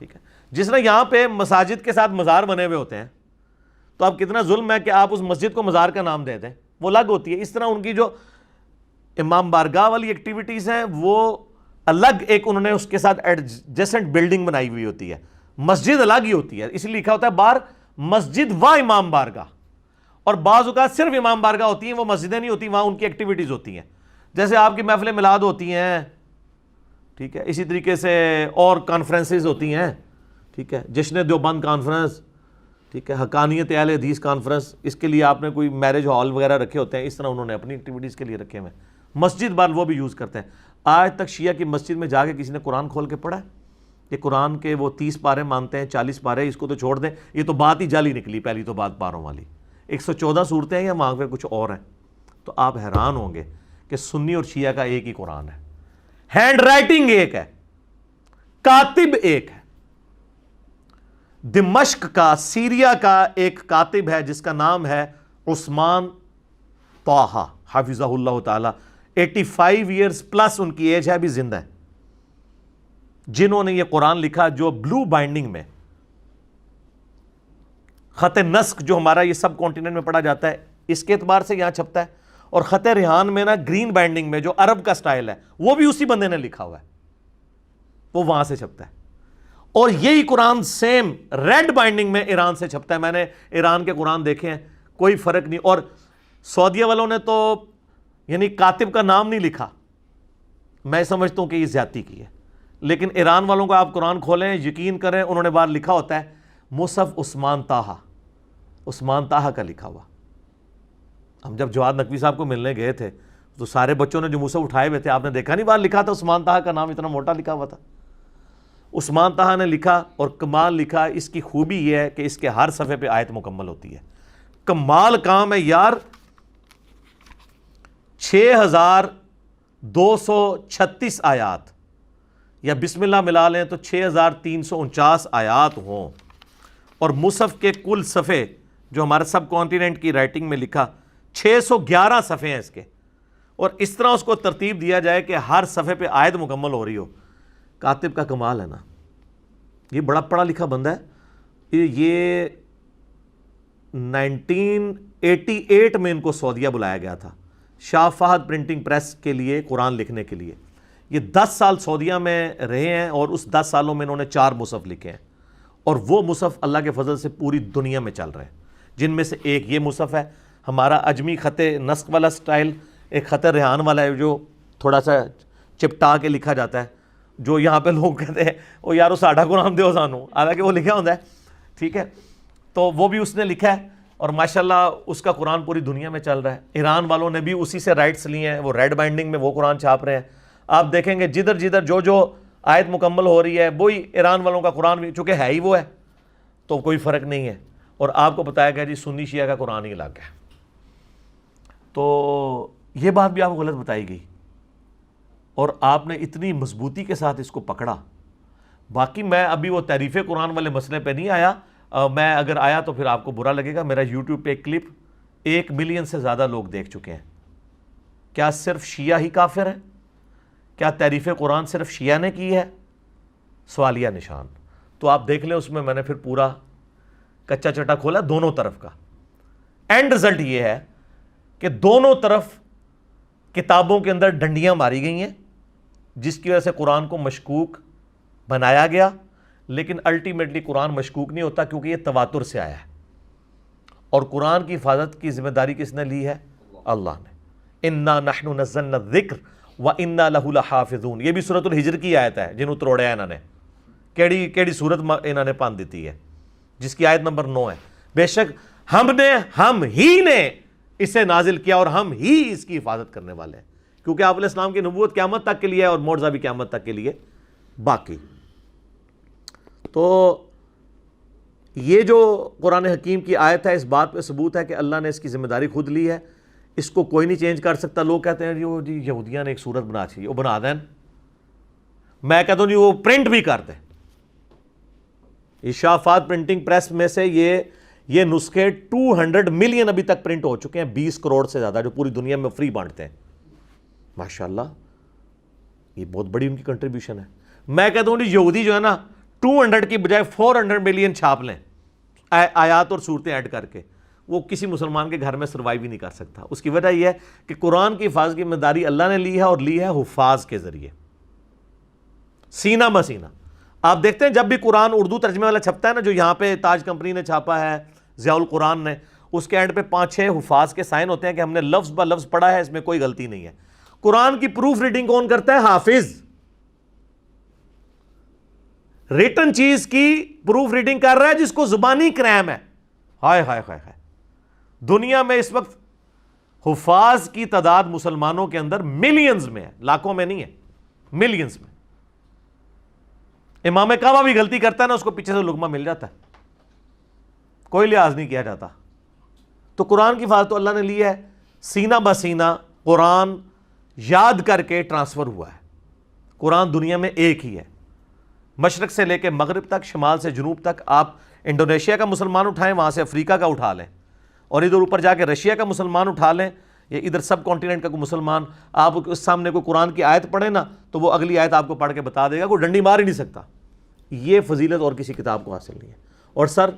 ٹھیک ہے۔ جس نے یہاں پہ مساجد کے ساتھ مزار بنے ہوئے ہوتے ہیں، تو اب کتنا ظلم ہے کہ آپ اس مسجد کو مزار کا نام دے دیں، وہ الگ ہوتی ہے۔ اس طرح ان کی جو امام بارگاہ والی ایکٹیویٹیز ہیں وہ الگ، ایک انہوں نے اس کے ساتھ ایڈجسنٹ بلڈنگ بنائی ہوئی ہوتی ہے، مسجد الگ ہی ہوتی ہے، اس لیے لکھا ہوتا ہے باہر مسجد و امام بارگاہ۔ اور بعض اوقات صرف امام بارگاہ ہوتی ہیں، وہ مسجدیں نہیں ہوتی، وہاں ان کی ایکٹیویٹیز ہوتی ہیں، جیسے آپ کی محفل میلاد ہوتی ہیں، ٹھیک ہے، اسی طریقے سے اور کانفرنسز ہوتی ہیں، ٹھیک ہے، جشن دیوبند کانفرنس، ٹھیک ہے، حقانیت اہل حدیث کانفرنس، اس کے لیے آپ نے کوئی میرج ہال وغیرہ رکھے ہوتے ہیں، اس طرح انہوں نے اپنی ایکٹیویٹیز کے لیے رکھے ہوئے ہیں۔ مسجد بال وہ بھی یوز کرتے ہیں۔ آج تک شیعہ کی مسجد میں جا کے کسی نے قرآن کھول کے پڑھا ہے؟ کہ قرآن کے وہ 30 پارے مانتے ہیں، 40 پارے، اس کو تو چھوڑ دیں، یہ تو بات ہی جعلی نکلی، پہلی تو بات پاروں والی، 114 صورتیں ہیں یا وہاں پہ کچھ اور ہیں۔ تو آپ حیران ہوں گے کہ سنی اور شیعہ کا ایک ہی قرآن ہے، ہینڈ رائٹنگ ایک ہے، کاتب ایک ہے۔ دمشق کا، سیریا کا ایک کاتب ہے جس کا نام ہے عثمان طٰہٰ حفظہ اللہ تعالی، 85 ایئرز پلس ان کی ایج ہے، ابھی زندہ ہے، جنہوں نے یہ قرآن لکھا جو بلو بائنڈنگ میں، خط نسخ جو ہمارا یہ سب کانٹیننٹ میں پڑھا جاتا ہے اس کے اعتبار سے یہاں چھپتا ہے، اور خط ریحان میں نا گرین بائنڈنگ میں جو عرب کا سٹائل ہے وہ بھی اسی بندے نے لکھا ہوا ہے، وہ وہاں سے چھپتا ہے۔ اور یہی قرآن سیم ریڈ بائنڈنگ میں ایران سے چھپتا ہے۔ میں نے ایران کے قرآن دیکھے ہیں، کوئی فرق نہیں۔ اور سعودیہ والوں نے تو یعنی کاتب کا نام نہیں لکھا، میں سمجھتا ہوں کہ یہ زیادتی کی ہے، لیکن ایران والوں کا آپ قرآن کھولیں، یقین کریں، انہوں نے باہر لکھا ہوتا ہے مصحف عثمان طٰہٰ، عثمان طٰہٰ کا لکھا ہوا۔ ہم جب جواد نقوی صاحب کو ملنے گئے تھے تو سارے بچوں نے جو مصحف اٹھائے ہوئے تھے، آپ نے دیکھا نہیں باہر لکھا تھا عثمان طٰہٰ کا نام، اتنا موٹا لکھا ہوا تھا۔ عثمان طٰہٰ نے لکھا، اور کمال لکھا۔ اس کی خوبی یہ ہے کہ اس کے ہر صفحے پہ آیت مکمل ہوتی ہے، کمال کام ہے یار۔ 6236 آیات، یا بسم اللہ ملا لیں تو 6349 آیات ہوں، اور مصحف کے کل صفحے جو ہمارے سب کانٹیننٹ کی رائٹنگ میں لکھا 611 صفحے ہیں اس کے، اور اس طرح اس کو ترتیب دیا جائے کہ ہر صفحے پہ آیت مکمل ہو رہی ہو۔ کاتب کا کمال ہے نا، یہ بڑا پڑھا لکھا بندہ ہے۔ یہ 1988 میں ان کو سعودیہ بلایا گیا تھا شاہ فہد پرنٹنگ پریس کے لیے قرآن لکھنے کے لیے۔ یہ 10 سال سعودیہ میں رہے ہیں، اور اس 10 سالوں میں انہوں نے 4 مصحف لکھے ہیں، اور وہ مصحف اللہ کے فضل سے پوری دنیا میں چل رہے ہیں، جن میں سے ایک یہ مصحف ہے ہمارا اجمی خط نسخ والا سٹائل، ایک خط ریحان والا ہے جو تھوڑا سا چپٹا کے لکھا جاتا ہے، جو یہاں پہ لوگ کہتے ہیں وہ یارو ساڈا قرآن دیو سانو، حالانکہ وہ لکھا ہوتا ہے، ٹھیک ہے۔ تو وہ بھی اس نے لکھا ہے، اور ماشاءاللہ اس کا قرآن پوری دنیا میں چل رہا ہے۔ ایران والوں نے بھی اسی سے رائٹس لیے ہیں، وہ ریڈ بائنڈنگ میں وہ قرآن چھاپ رہے ہیں۔ آپ دیکھیں گے جدھر جدھر جو جو آیت مکمل ہو رہی ہے وہی ایران والوں کا قرآن بھی، چونکہ ہے ہی وہ ہے تو کوئی فرق نہیں ہے۔ اور آپ کو بتایا گیا جی سنی شیعہ کا قرآن ہی الگ ہے، تو یہ بات بھی آپ کو غلط بتائی گئی، اور آپ نے اتنی مضبوطی کے ساتھ اس کو پکڑا۔ باقی میں ابھی وہ تعریف قرآن والے مسئلے پہ نہیں آیا، میں اگر آیا تو پھر آپ کو برا لگے گا۔ میرا یوٹیوب پہ ایک کلپ 1 ملین سے زیادہ لوگ دیکھ چکے ہیں۔ کیا صرف شیعہ ہی کافر ہیں؟ کیا تعریف قرآن صرف شیعہ نے کی ہے؟ سوالیہ نشان۔ تو آپ دیکھ لیں، اس میں میں نے پھر پورا کچا چٹا کھولا دونوں طرف کا۔ اینڈ رزلٹ یہ ہے کہ دونوں طرف کتابوں کے اندر ڈنڈیاں ماری گئی ہیں، جس کی وجہ سے قرآن کو مشکوک بنایا گیا، لیکن الٹیمیٹلی قرآن مشکوک نہیں ہوتا، کیونکہ یہ تواتر سے آیا ہے، اور قرآن کی حفاظت کی ذمہ داری کس نے لی ہے؟ اللہ نے۔ انا نحن نزلنا الذکر وانا لہ لحافظون، یہ بھی سورۃ الحجر کی آیت ہے، جنہوں تروڑیا انہوں نے، کیڑی سورت انہوں نے پان دیتی ہے، جس کی آیت نمبر 9 ہے۔ بے شک ہم ہی نے اسے نازل کیا، اور ہم ہی اس کی حفاظت کرنے والے ہیں، کیونکہ آپ علیہ السلام کی نبوت قیامت تک کے لیے ہے، اور معجزہ بھی قیامت تک کے لیے باقی۔ تو یہ جو قرآن حکیم کی آیت ہے، اس بات پہ ثبوت ہے کہ اللہ نے اس کی ذمہ داری خود لی ہے، اس کو کوئی نہیں چینج کر سکتا۔ لوگ کہتے ہیں جی یہودیاں نے ایک صورت بنا چاہیے، وہ بنا دیں، میں کہتا ہوں جی وہ پرنٹ بھی کر دیں۔ شاہ فہد پرنٹنگ پریس میں سے یہ نسخے 200 ملین ابھی تک پرنٹ ہو چکے ہیں، 20 کروڑ سے زیادہ، جو پوری دنیا میں فری بانٹتے ہیں۔ ماشاءاللہ یہ بہت بڑی ان کی کنٹریبیوشن ہے۔ میں کہتا ہوں یہودی جو ہے نا 200 کی بجائے 400 ملین چھاپ لیں آیات اور صورتیں ایڈ کر کے، وہ کسی مسلمان کے گھر میں سروائیو ہی نہیں کر سکتا۔ اس کی وجہ یہ ہے کہ قرآن کی حفاظت کی ذمہ داری اللہ نے لی ہے، اور لی ہے حفاظ کے ذریعے، سینہ مسینہ۔ آپ دیکھتے ہیں جب بھی قرآن اردو ترجمے والا چھپتا ہے نا، جو یہاں پہ تاج کمپنی نے چھاپا ہے، ضیاء القرآن نے، اس کے اینڈ پہ 5-6 حفاظ کے سائن ہوتے ہیں کہ ہم نے لفظ با لفظ پڑھا ہے، اس میں کوئی غلطی نہیں ہے۔ قرآن کی پروف ریڈنگ کون کرتا ہے؟ حافظ۔ ریٹن چیز کی پروف ریڈنگ کر رہا ہے جس کو زبانی کرائم ہے. ہائے ہائے ہائے ہائے. دنیا میں اس وقت حفاظ کی تعداد مسلمانوں کے اندر ملینز میں ہے, لاکھوں میں نہیں ہے, ملینز میں. امام کعبہ بھی غلطی کرتا ہے نا, اس کو پیچھے سے لقمہ مل جاتا ہے, کوئی لحاظ نہیں کیا جاتا. تو قرآن کی حفاظت تو اللہ نے لی ہے, سینہ بسینہ قرآن یاد کر کے ٹرانسفر ہوا ہے. قرآن دنیا میں ایک ہی ہے, مشرق سے لے کے مغرب تک, شمال سے جنوب تک. آپ انڈونیشیا کا مسلمان اٹھائیں, وہاں سے افریقہ کا اٹھا لیں, اور ادھر اوپر جا کے رشیا کا مسلمان اٹھا لیں, یا ادھر سب کانٹیننٹ کا کوئی مسلمان, آپ اس سامنے کوئی قرآن کی آیت پڑھیں نا تو وہ اگلی آیت آپ کو پڑھ کے بتا دے گا, کوئی ڈنڈی مار ہی نہیں سکتا. یہ فضیلت اور کسی کتاب کو حاصل نہیں ہے. اور سر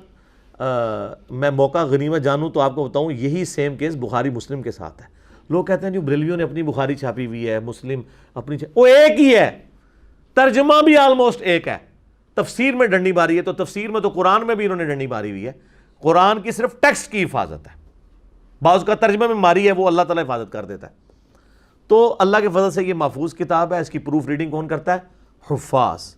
میں موقع غنیمت جانوں تو آپ کو بتاؤں, یہی سیم کیس بخاری مسلم کے ساتھ ہے. لوگ کہتے ہیں جو بریلویوں نے اپنی بخاری چھاپی ہوئی ہے, مسلم اپنی وہ ایک ہی ہے, ترجمہ بھی آلموسٹ ایک ہے, تفسیر میں ڈنڈی ماری ہے. تو تفسیر میں تو قرآن میں بھی انہوں نے ڈنڈی ماری ہوئی ہے. قرآن کی صرف ٹیکسٹ کی حفاظت ہے, بعض کا ترجمہ میں ماری ہے, وہ اللہ تعالیٰ حفاظت کر دیتا ہے. تو اللہ کے فضل سے یہ محفوظ کتاب ہے. اس کی پروف ریڈنگ کون کرتا ہے؟ حفاظ.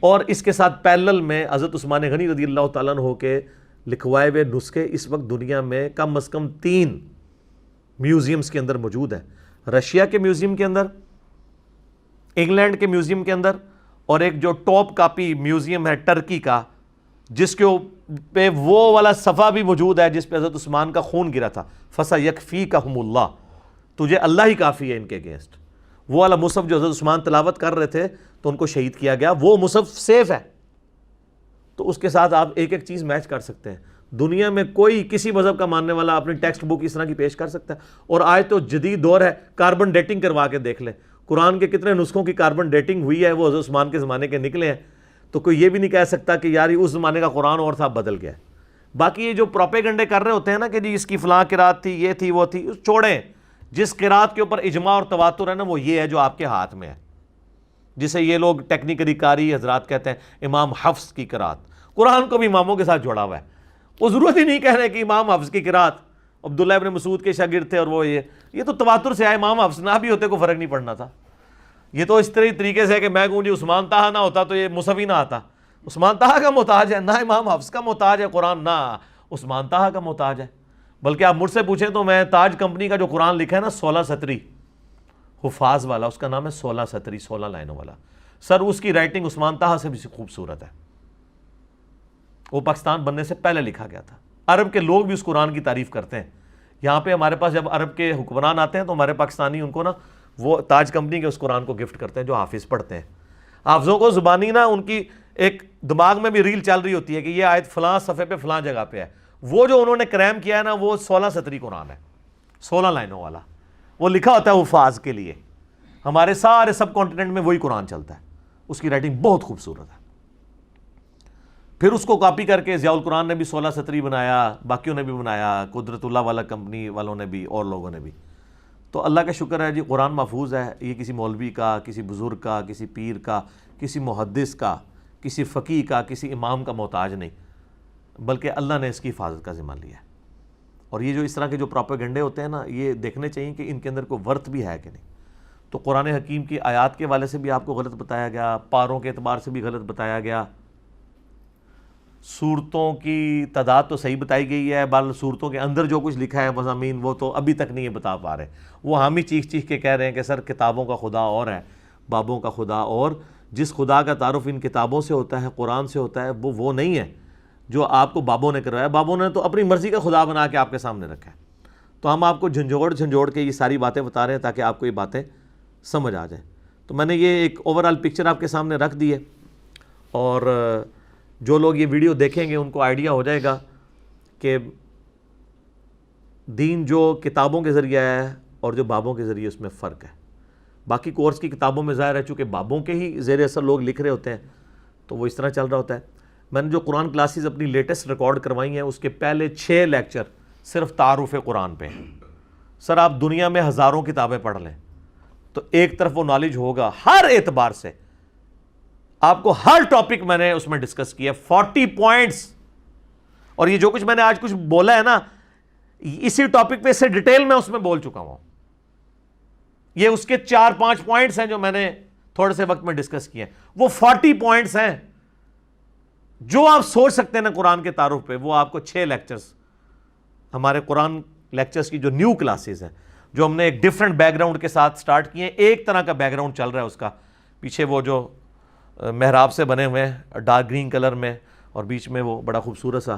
اور اس کے ساتھ پیرلل میں حضرت عثمان غنی رضی اللہ تعالیٰ عنہ کے لکھوائے ہوئے نسخے اس وقت دنیا میں کم از کم 3 میوزیمز کے اندر موجود ہیں. رشیا کے میوزیم کے اندر, انگلینڈ کے میوزیم کے اندر, اور ایک جو ٹاپ کاپی میوزیم ہے ٹرکی کا, جس کے پہ وہ والا صفحہ بھی موجود ہے جس پہ حضرت عثمان کا خون گرا تھا, فَسَيَكْفِيكَهُمُ اللَّهُ, تجھے اللہ ہی کافی ہے ان کے اگینسٹ. وہ والا مصحف جو حضرت عثمان تلاوت کر رہے تھے تو ان کو شہید کیا گیا, وہ مصحف سیف ہے. تو اس کے ساتھ آپ ایک ایک چیز میچ کر سکتے ہیں. دنیا میں کوئی کسی مذہب کا ماننے والا اپنی ٹیکسٹ بک اس طرح کی پیش کر سکتا ہے. اور آج تو جدید دور ہے, کاربن ڈیٹنگ کروا کے دیکھ لیں, قرآن کے کتنے نسخوں کی کاربن ڈیٹنگ ہوئی ہے, وہ حضرت عثمان کے زمانے کے نکلے ہیں. تو کوئی یہ بھی نہیں کہہ سکتا کہ یار اس زمانے کا قرآن اور تھا, بدل گیا. باقی یہ جو پروپیگنڈے کر رہے ہوتے ہیں نا کہ جی اس کی فلاں قرات تھی, یہ تھی, وہ تھی, چھوڑیں. جس قرات کے اوپر اجماع اور تواتر ہے نا, وہ یہ ہے جو آپ کے ہاتھ میں ہے, جسے یہ لوگ ٹیکنیکلی قاری حضرات کہتے ہیں امام حفص کی قرات. قرآن کو بھی اماموں کے ساتھ جوڑا ہوا ہے. وہ ضرورت ہی نہیں کہہ رہے کہ امام حفص کی قرات عبداللہ ابن مسعود کے شاگرد تھے, اور وہ یہ تو تواتر سے آئے. امام حفص نہ بھی ہوتے کو فرق نہیں پڑنا تھا. یہ تو اس طریقے سے ہے کہ میں کہوں جی عثمان طہا نہ ہوتا تو یہ مصحف ہی نہ آتا. عثمان طہا کا محتاج ہے, نہ امام حفص کا محتاج ہے قرآن, نہ عثمان طہا کا محتاج ہے. بلکہ آپ مجھ سے پوچھیں تو میں تاج کمپنی کا جو قرآن لکھا ہے نا 16 سطری حفاظ والا, اس کا نام ہے 16 سطری, 16 لائنوں والا. سر اس کی رائٹنگ عثمان طہا سے بھی خوبصورت ہے. وہ پاکستان بننے سے پہلے لکھا گیا تھا. عرب کے لوگ بھی اس قرآن کی تعریف کرتے ہیں. یہاں پہ ہمارے پاس جب عرب کے حکمران آتے ہیں تو ہمارے پاکستانی ان کو نا وہ تاج کمپنی کے اس قرآن کو گفٹ کرتے ہیں جو حافظ پڑھتے ہیں. حافظوں کو زبانی نا ان کی ایک دماغ میں بھی ریل چل رہی ہوتی ہے کہ یہ آیت فلاں صفحے پہ فلاں جگہ پہ ہے. وہ جو انہوں نے کریم کیا ہے نا وہ 16 سطری قرآن ہے, 16 لائنوں والا. وہ لکھا ہوتا ہے حفاظ کے لیے. ہمارے سارے سب کانٹیننٹ میں وہی قرآن چلتا ہے. اس کی رائٹنگ بہت خوبصورت ہے. پھر اس کو کاپی کر کے ضیاء القرآن نے بھی 16 سطری بنایا, باقیوں نے بھی بنایا, قدرت اللہ والا کمپنی والوں نے بھی, اور لوگوں نے بھی. تو اللہ کا شکر ہے جی قرآن محفوظ ہے. یہ کسی مولوی کا, کسی بزرگ کا, کسی پیر کا, کسی محدث کا, کسی فقیہ کا, کسی امام کا محتاج نہیں, بلکہ اللہ نے اس کی حفاظت کا ذمہ لیا ہے. اور یہ جو اس طرح کے جو پروپیگنڈے ہوتے ہیں نا, یہ دیکھنے چاہیے کہ ان کے اندر کوئی ورت بھی ہے کہ نہیں. تو قرآن حکیم کی آیات کے والے سے بھی آپ کو غلط بتایا گیا, پاروں کے اعتبار سے بھی غلط بتایا گیا, صورتوں کی تعداد تو صحیح بتائی گئی ہے, بل صورتوں کے اندر جو کچھ لکھا ہے مضامین وہ تو ابھی تک نہیں بتا پا رہے. وہ ہم ہی چیخ چیخ کے کہہ رہے ہیں کہ سر کتابوں کا خدا اور ہے, بابوں کا خدا اور. جس خدا کا تعارف ان کتابوں سے ہوتا ہے, قرآن سے ہوتا ہے, وہ نہیں ہے جو آپ کو بابوں نے کروایا. بابوں نے تو اپنی مرضی کا خدا بنا کے آپ کے سامنے رکھا ہے. تو ہم آپ کو جھنجھوڑ کے یہ ساری باتیں بتا رہے ہیں تاکہ آپ کو یہ باتیں سمجھ آ جائیں. تو میں نے یہ ایک اوور آل پکچر آپ کے سامنے رکھ دی ہے, اور جو لوگ یہ ویڈیو دیکھیں گے ان کو آئیڈیا ہو جائے گا کہ دین جو کتابوں کے ذریعے ہے اور جو بابوں کے ذریعے اس میں فرق ہے. باقی کورس کی کتابوں میں ظاہر ہے چونکہ بابوں کے ہی زیر اثر لوگ لکھ رہے ہوتے ہیں تو وہ اس طرح چل رہا ہوتا ہے. میں نے جو قرآن کلاسز اپنی لیٹسٹ ریکارڈ کروائی ہیں اس کے پہلے 6 لیکچر صرف تعارف قرآن پہ ہیں. سر آپ دنیا میں ہزاروں کتابیں پڑھ لیں تو ایک طرف وہ نالج ہوگا ہر اعتبار سے. آپ کو ہر ٹاپک میں نے اس میں ڈسکس کیا 40 پوائنٹس, اور یہ جو کچھ میں نے آج کچھ بولا ہے نا اسی ٹاپک پہ اس سے ڈیٹیل میں اس میں بول چکا ہوں. یہ اس کے 4-5 پوائنٹس ہیں جو میں نے تھوڑے سے وقت میں ڈسکس کیے ہیں, وہ 40 پوائنٹس ہیں جو آپ سوچ سکتے ہیں نا قرآن کے تعارف پہ، وہ آپ کو 6 لیکچرز، ہمارے قرآن لیکچرز کی جو نیو کلاسز ہیں، جو ہم نے ایک ڈیفرنٹ بیک گراؤنڈ کے ساتھ سٹارٹ کیے ہیں، ایک طرح کا بیک گراؤنڈ چل رہا ہے اس کا، پیچھے وہ جو محراب سے بنے ہوئے ہیں ڈارک گرین کلر میں، اور بیچ میں وہ بڑا خوبصورت سا،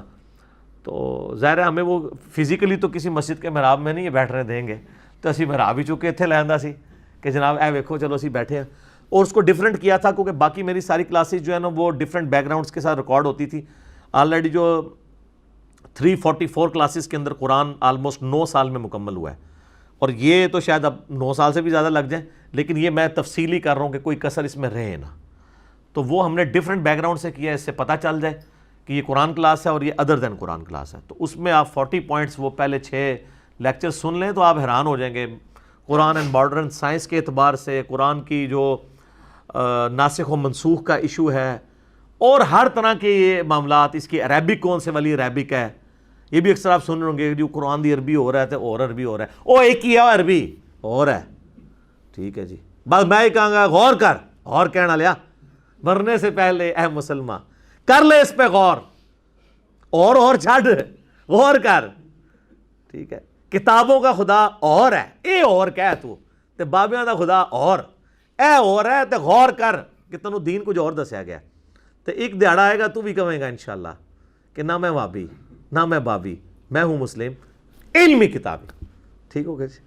تو ظاہر ہے ہمیں وہ فزیکلی تو کسی مسجد کے محراب میں نہیں بیٹھنے دیں گے، تو اسی محراب ہی چکے تھے لہندا سی کہ جناب اے ویکھو چلو اسی بیٹھے ہیں، اور اس کو ڈیفرنٹ کیا تھا کیونکہ باقی میری ساری کلاسز جو ہے نا وہ ڈیفرنٹ بیک گراؤنڈس کے ساتھ ریکارڈ ہوتی تھی. آلریڈی جو 344 کلاسز کے اندر قرآن آلموسٹ 9 سال میں مکمل ہوا ہے، اور یہ تو شاید اب 9 سال سے بھی زیادہ لگ جائیں، لیکن یہ میں تفصیلی کر رہا ہوں کہ کوئی کسر اس میں رہے نا. تو وہ ہم نے ڈیفرنٹ بیک گراؤنڈ سے کیا ہے، اس سے پتہ چل جائے کہ یہ قرآن کلاس ہے اور یہ ادر دین قرآن کلاس ہے. تو اس میں آپ 40 پوائنٹس وہ پہلے 6 لیکچر سن لیں تو آپ حیران ہو جائیں گے قرآن اینڈ ماڈرن سائنس کے اعتبار سے، قرآن کی جو ناسخ و منسوخ کا ایشو ہے، اور ہر طرح کے یہ معاملات. اس کی عربک کون سے والی عربک ہے، یہ بھی اکثر آپ سن رہے ہوں گے جو قرآن دی عربی ہو رہا ہے تو اور عربی ہو رہا ہے، او ایک ہی ہے عربی اور ہے. ٹھیک ہے جی، بس میں ہی کہاں گا غور کر، اور کہنا لیا مرنے سے پہلے اے مسلمان کر لے اس پہ غور، اور چھڑ غور کر. ٹھیک ہے، کتابوں کا خدا اور ہے، اے اور کہہ تو تے بابیاں دا خدا اور اے اور ہے تے غور کر کہ تنوں دین کچھ اور دسیا گیا. تو ایک دیہڑا آئے گا تو بھی کہیں گا انشاءاللہ کہ نہ میں وابی نہ میں بابی، میں ہوں مسلم علمی کتابی. ٹھیک ہو گیا جی.